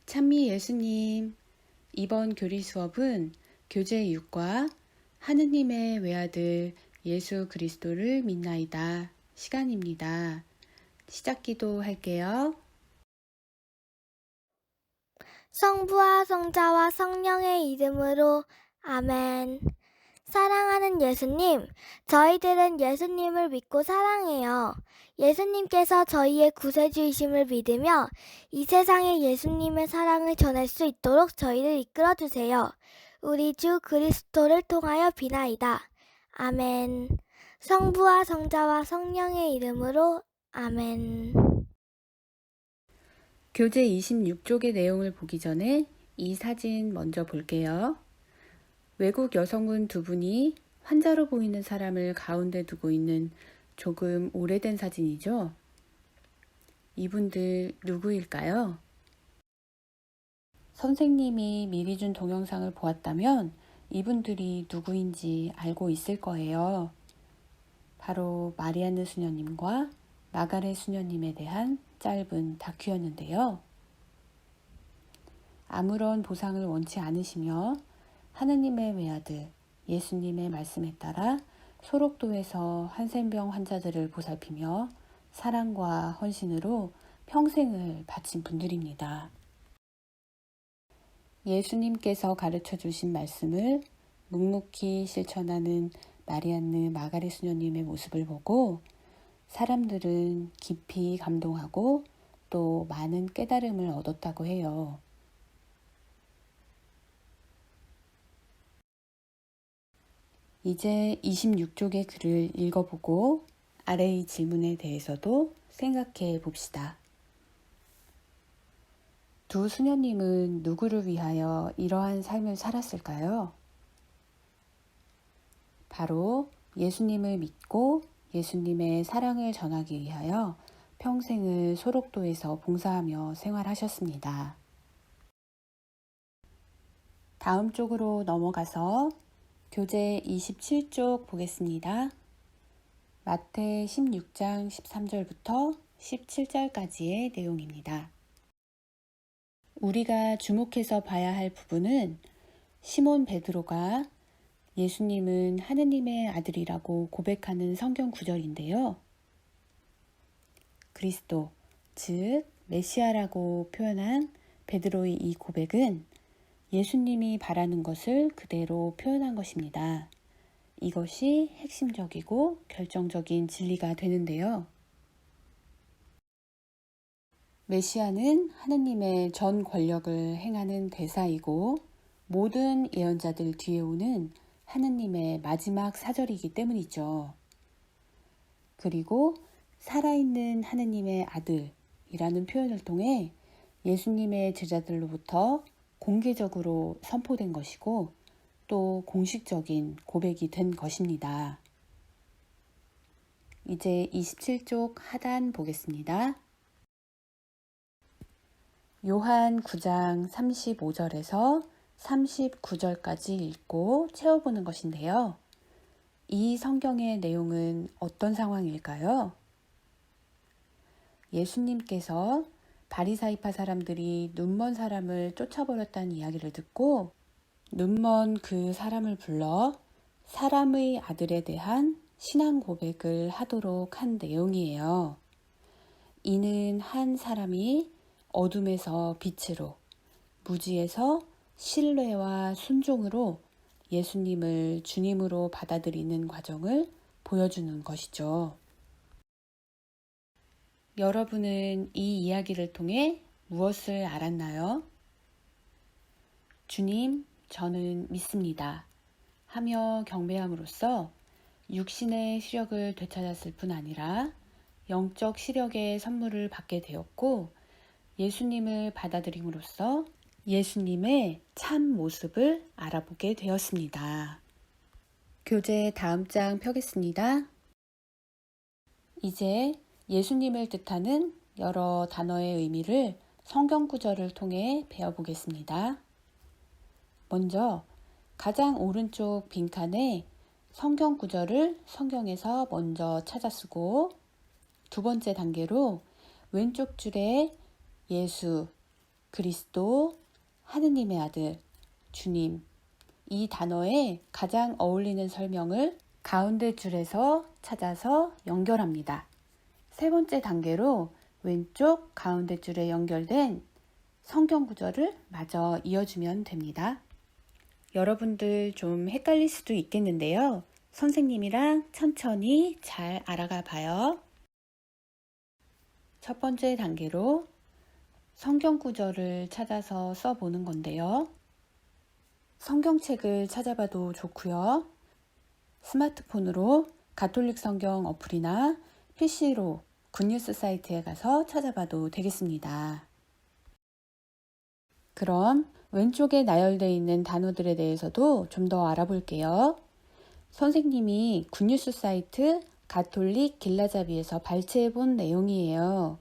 찬미 예수님, 이번 교리 수업은 교재 6과 하느님의 외아들 예수 그리스도를 믿나이다 시간입니다. 시작 기도할게요. 성부와 성자와 성령의 이름으로 아멘. 사랑하는 예수님, 저희들은 예수님을 믿고 사랑해요. 예수님께서 저희의 구세주이심을 믿으며 이 세상에 예수님의 사랑을 전할 수 있도록 저희를 이끌어주세요. 우리 주 그리스도를 통하여 비나이다. 아멘. 성부와 성자와 성령의 이름으로 아멘. 교재 26쪽의 내용을 보기 전에 이 사진 먼저 볼게요. 외국 여성분 두 분이 환자로 보이는 사람을 가운데 두고 있는 조금 오래된 사진이죠? 이분들 누구일까요? 선생님이 미리 준 동영상을 보았다면 이분들이 누구인지 알고 있을 거예요. 바로 마리아느 수녀님과 마가렛 수녀님에 대한 짧은 다큐였는데요. 아무런 보상을 원치 않으시며 하느님의 외아들 예수님의 말씀에 따라 소록도에서 한센병 환자들을 보살피며 사랑과 헌신으로 평생을 바친 분들입니다. 예수님께서 가르쳐 주신 말씀을 묵묵히 실천하는 마리아느 마가렛 수녀님의 모습을 보고 사람들은 깊이 감동하고 또 많은 깨달음을 얻었다고 해요. 이제 26쪽의 글을 읽어보고 아래의 질문에 대해서도 생각해 봅시다. 두 수녀님은 누구를 위하여 이러한 삶을 살았을까요? 바로 예수님을 믿고 예수님의 사랑을 전하기 위하여 평생을 소록도에서 봉사하며 생활하셨습니다. 다음 쪽으로 넘어가서 교재 27쪽 보겠습니다. 마태 16장 13절부터 17절까지의 내용입니다. 우리가 주목해서 봐야 할 부분은 시몬 베드로가 예수님은 하느님의 아들이라고 고백하는 성경 구절인데요. 그리스도, 즉 메시아라고 표현한 베드로의 이 고백은 예수님이 바라는 것을 그대로 표현한 것입니다. 이것이 핵심적이고 결정적인 진리가 되는데요. 메시아는 하느님의 전 권력을 행하는 대사이고 모든 예언자들 뒤에 오는 하느님의 마지막 사절이기 때문이죠. 그리고 살아있는 하느님의 아들이라는 표현을 통해 예수님의 제자들로부터 공개적으로 선포된 것이고 또 공식적인 고백이 된 것입니다. 이제 27쪽 하단 보겠습니다. 요한 9장 35절에서 39절까지 읽고 채워보는 것인데요. 이 성경의 내용은 어떤 상황일까요? 예수님께서 바리사이파 사람들이 눈먼 사람을 쫓아버렸다는 이야기를 듣고 눈먼 그 사람을 불러 사람의 아들에 대한 신앙 고백을 하도록 한 내용이에요. 이는 한 사람이 어둠에서 빛으로, 무지에서 신뢰와 순종으로 예수님을 주님으로 받아들이는 과정을 보여주는 것이죠. 여러분은 이 이야기를 통해 무엇을 알았나요? 주님, 저는 믿습니다. 하며 경배함으로써 육신의 시력을 되찾았을 뿐 아니라 영적 시력의 선물을 받게 되었고 예수님을 받아들임으로써 예수님의 참 모습을 알아보게 되었습니다. 교재 다음 장 펴겠습니다. 이제 예수님을 뜻하는 여러 단어의 의미를 성경 구절을 통해 배워보겠습니다. 먼저 가장 오른쪽 빈칸에 성경 구절을 성경에서 먼저 찾아 쓰고 두 번째 단계로 왼쪽 줄에 예수, 그리스도, 하느님의 아들, 주님, 이 단어에 가장 어울리는 설명을 가운데 줄에서 찾아서 연결합니다. 세 번째 단계로 왼쪽 가운데 줄에 연결된 성경 구절을 마저 이어주면 됩니다. 여러분들 좀 헷갈릴 수도 있겠는데요. 선생님이랑 천천히 잘 알아가 봐요. 첫 번째 단계로 성경 구절을 찾아서 써보는 건데요. 성경책을 찾아봐도 좋고요. 스마트폰으로 가톨릭 성경 어플이나 PC로 굿뉴스 사이트에 가서 찾아봐도 되겠습니다. 그럼 왼쪽에 나열되어 있는 단어들에 대해서도 좀 더 알아볼게요. 선생님이 굿뉴스 사이트 가톨릭 길라잡이에서 발췌해 본 내용이에요.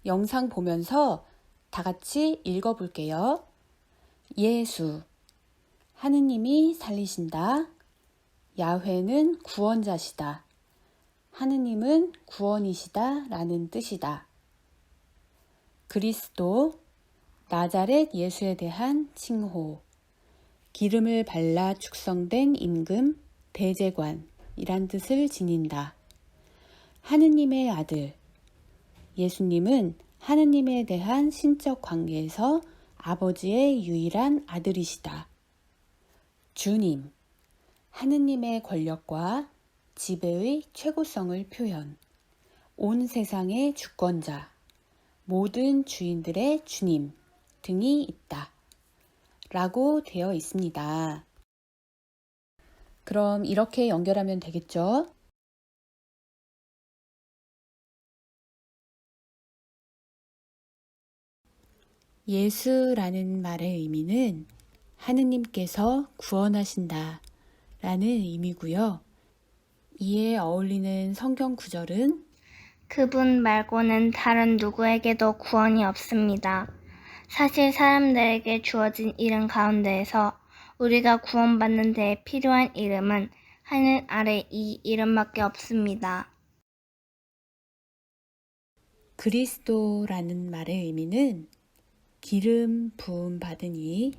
영상 보면서 다 같이 읽어볼게요. 예수, 하느님이 살리신다. 야훼는 구원자시다. 하느님은 구원이시다 라는 뜻이다. 그리스도, 나자렛 예수에 대한 칭호, 기름을 발라 축성된 임금, 대제관이란 뜻을 지닌다. 하느님의 아들, 예수님은 하느님에 대한 신적 관계에서 아버지의 유일한 아들이시다. 주님, 하느님의 권력과 지배의 최고성을 표현, 온 세상의 주권자, 모든 주인들의 주님 등이 있다. 라고 되어 있습니다. 그럼 이렇게 연결하면 되겠죠? 예수라는 말의 의미는 하느님께서 구원하신다 라는 의미고요. 이에 어울리는 성경 구절은 그분 말고는 다른 누구에게도 구원이 없습니다. 사실 사람들에게 주어진 이름 가운데에서 우리가 구원받는 데 필요한 이름은 하늘 아래 이 이름밖에 없습니다. 그리스도라는 말의 의미는 기름 부음 받은 이,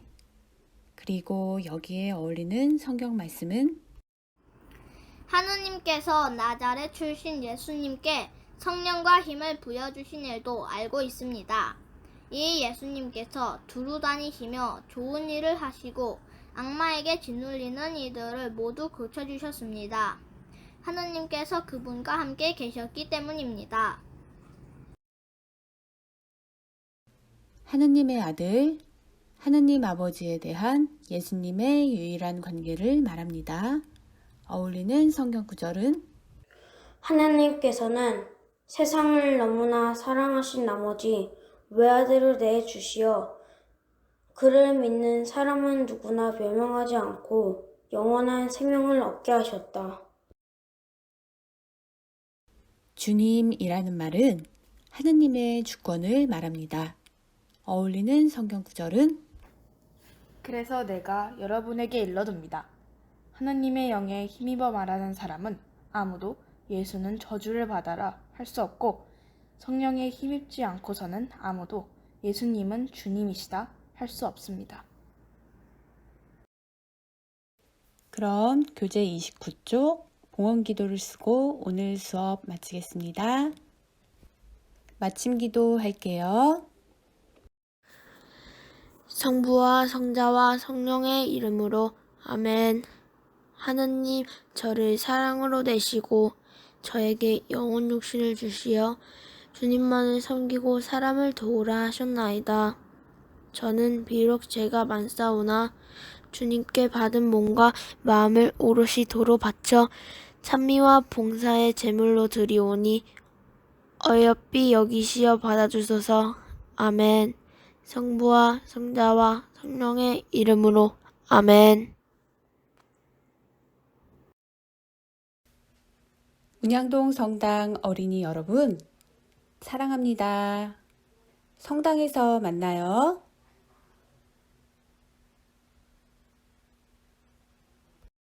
그리고 여기에 어울리는 성경 말씀은 하느님께서 나자렛 출신 예수님께 성령과 힘을 부여주신 일도 알고 있습니다. 이 예수님께서 두루 다니시며 좋은 일을 하시고 악마에게 짓눌리는 이들을 모두 고쳐주셨습니다. 하느님께서 그분과 함께 계셨기 때문입니다. 하느님의 아들, 하느님 아버지에 대한 예수님의 유일한 관계를 말합니다. 어울리는 성경 구절은 하나님께서는 세상을 너무나 사랑하신 나머지 외아들을 내주시어 그를 믿는 사람은 누구나 멸망하지 않고 영원한 생명을 얻게 하셨다. 주님이라는 말은 하느님의 주권을 말합니다. 어울리는 성경 구절은 그래서 내가 여러분에게 일러둡니다. 하느님의 영에 힘입어 말하는 사람은 아무도 예수는 저주를 받아라 할 수 없고 성령에 힘입지 않고서는 아무도 예수님은 주님이시다 할 수 없습니다. 그럼 교재 29쪽 봉헌 기도를 쓰고 오늘 수업 마치겠습니다. 마침 기도 할게요. 성부와 성자와 성령의 이름으로 아멘. 하느님 저를 사랑으로 내시고 저에게 영혼 육신을 주시어 주님만을 섬기고 사람을 도우라 하셨나이다. 저는 비록 죄가 많사오나 주님께 받은 몸과 마음을 오롯이 도로 바쳐 찬미와 봉사의 제물로 드리오니 어여삐 여기시어 받아주소서. 아멘. 성부와 성자와 성령의 이름으로 아멘. 문양동 성당 어린이 여러분, 사랑합니다. 성당에서 만나요.